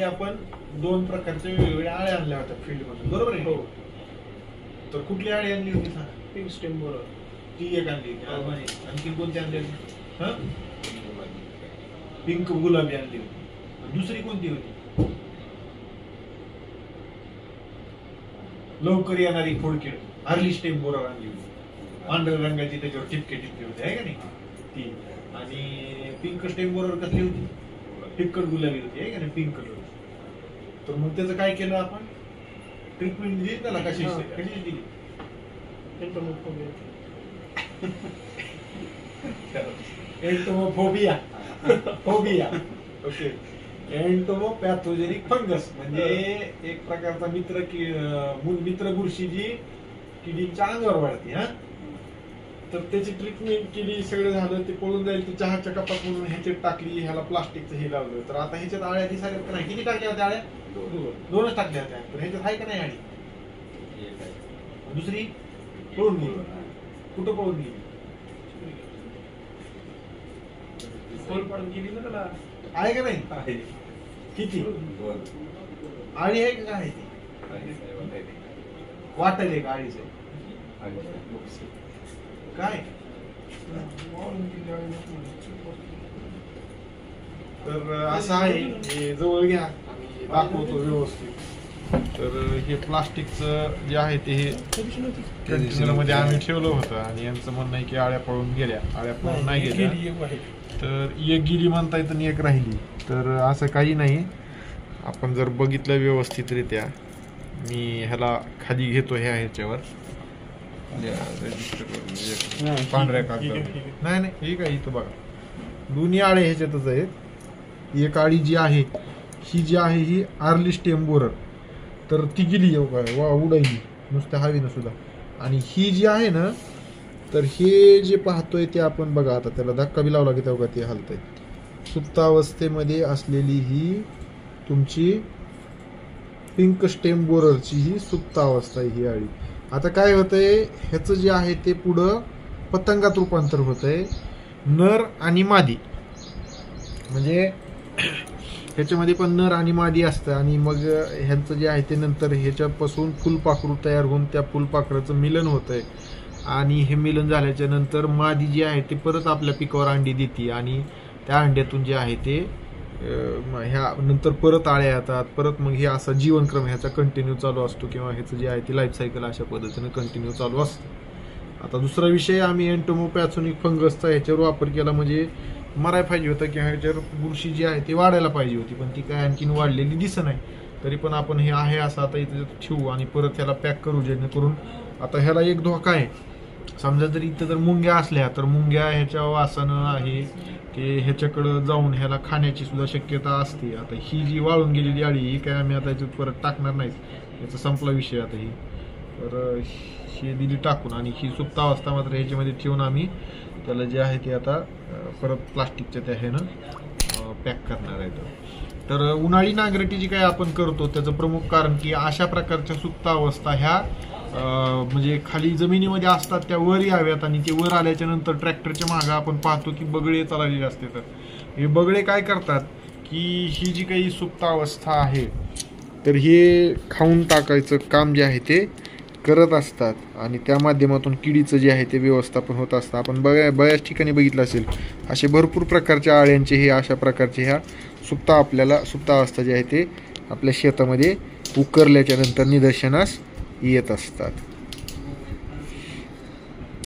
आपण दोन प्रकारचे वेगवेगळ्या आळ्या आणल्या होत्या फील्ड मधून, बरोबर आहे? हो. तर कुठली आळी आणली होती सांग? पिंक स्टेम बरोबर. ती एक आणली होती. आणखी कोणती आणली होती? पिंक गुलाबी आणली होती. दुसरी कोणती होती? लवकर येणारी खोडकीड अर्ली स्टेम बोरर आणली होती. पांढऱ्या रंगाची त्याच्यावर टिपके टिपके होते आहे का नाही ती. आणि पिंक स्टेम बोरर कसली होती? फिक्कट गुलाबी होती आहे का नाही, पिंक कलर. तर मग त्याचं काय केलं आपण? ट्रीटमेंट दिली त्याला. कशी दिली? एंटोमोफोबिया. फोबिया. ओके. एंटोमोपॅथोजेनिक फंगस म्हणजे एक प्रकारचा मित्र बुरशी जी किडीच्या अंगावर वाढते. हा, तर त्याची ट्रीटमेंट केली, सगळं झालं, ते पळून जाईल. ती चहाच्या कपात म्हणून ह्याच्यात टाकली, ह्याला प्लास्टिकचं हे लावलं. तर आता ह्याच्यात आळ्या दिसायला का नाही? किती टाकल्या होत्या आळ्या? दोनच टाकल्या होत्या. तर ह्याच्यात आहे का नाही आळी? दुसरी पळून गेली. कुठं पळून गेली? पडून गेली ना त्याला. आहे का नाही? किती आळी आहे का? काय ती वाटल का आळीचं? काय तर असं आहे. हे जवळ घ्या आणि दाखवतो व्यवस्थित. तर हे प्लास्टिकचं जे आहे ते हे कंटेनर मध्ये आम्ही ठेवलं होतं आणि यांचं म्हणणं आहे की आळ्या पळून गेल्या. आळ्या पळून नाही गेल्या. तर एक गेली म्हणता तर एक राहिली. तर असं काही नाही. आपण जर बघितलं व्यवस्थितरित्या, मी ह्याला खाली घेतो ह्याच्यावर पांढऱ्या कागदावर. नाही हे काय इथं बघा, दोन्ही आळे ह्याच्यातच आहेत. एक आळी जी आहे ही जी आहे ही अर्ली स्टेम बोरर, तर ती गेली वा उडायली नुसत्या हवीनं सुद्धा. आणि ही जी आहे ना, तर हे जे पाहतोय ते आपण बघा, आता त्याला धक्का बी लावला की तेव्हा ते हलतंय. सुप्तावस्थेमध्ये असलेली ही तुमची पिंक स्टेम बोररची ही सुप्तावस्था आहे ही आळी. आता काय होतंय, ह्याचं जे आहे ते पुढं पतंगात रूपांतर होतंय. नर आणि मादी म्हणजे ह्याच्यामध्ये पण नर आणि मादी असतं. आणि मग ह्यांचं जे आहे ते नंतर ह्याच्यापासून फुलपाखरू तयार होऊन त्या फुलपाखराचं मिलन होतंय. आणि हे मिलन झाल्याच्या नंतर मादी जी आहे ते परत आपल्या पिकावर अंडी देते. आणि त्या अंड्यातून जे आहे ते ह्या नंतर परत आळ्या येतात. परत मग हे असा जीवनक्रम ह्याचा कंटिन्यू चालू असतो, किंवा ह्याचं जे आहे ते लाईफ सायकल अशा पद्धतीने कंटिन्यू चालू असतं. आता दुसरा विषय, आम्ही एंटोमोपॅथोजेनिक फंगसचा ह्याच्यावर वापर केला. म्हणजे मराय पाहिजे होतं किंवा ह्याच्यावर बुरशी जी आहे ती वाढायला पाहिजे होती, पण ती काय आणखीन वाढलेली दिसत नाही. तरी पण आपण हे आहे असं आता इथं ठेवू आणि परत ह्याला पॅक करू, जेणेकरून आता ह्याला एक धोका आहे. समजा जर इथं जर मुंग्या असल्या तर मुंग्या ह्याच्या वासानं आहे की ह्याच्याकडं जाऊन ह्याला खाण्याची सुद्धा शक्यता असते. आता ही जी वाळून गेलेली आळी ही काय आम्ही आता याच्यात परत टाकणार नाहीत, याचा संपला विषय आता ही. तर ही दिली टाकून आणि ही सुप्तावस्था मात्र ह्याच्यामध्ये ठेवून आम्ही त्याला जे आहे ते आता परत प्लास्टिकच्या त्या ह्यानं पॅक करणार आहे. तर उन्हाळी नांगरटी जी काय आपण करतो त्याचं प्रमुख कारण की अशा प्रकारच्या सुप्तावस्था ह्या म्हणजे खाली जमिनीमध्ये असतात, त्या वर याव्यात. आणि ते वर आल्याच्या नंतर ट्रॅक्टरच्या मागं आपण पाहतो की बगळे चाललेले असते. तर हे बगळे काय करतात की ही जी काही सुप्तावस्था आहे तर हे खाऊन टाकायचं काम जे आहे ते करत असतात. आणि त्या माध्यमातून किडीचं जे आहे ते व्यवस्थापन होत असतं. आपण बऱ्याच ठिकाणी बघितलं असेल असे भरपूर प्रकारच्या आळ्यांचे हे अशा प्रकारचे ह्या सुप्तावस्था जे आहे ते आपल्या शेतामध्ये उकरल्याच्या नंतर निदर्शनास येत असतात.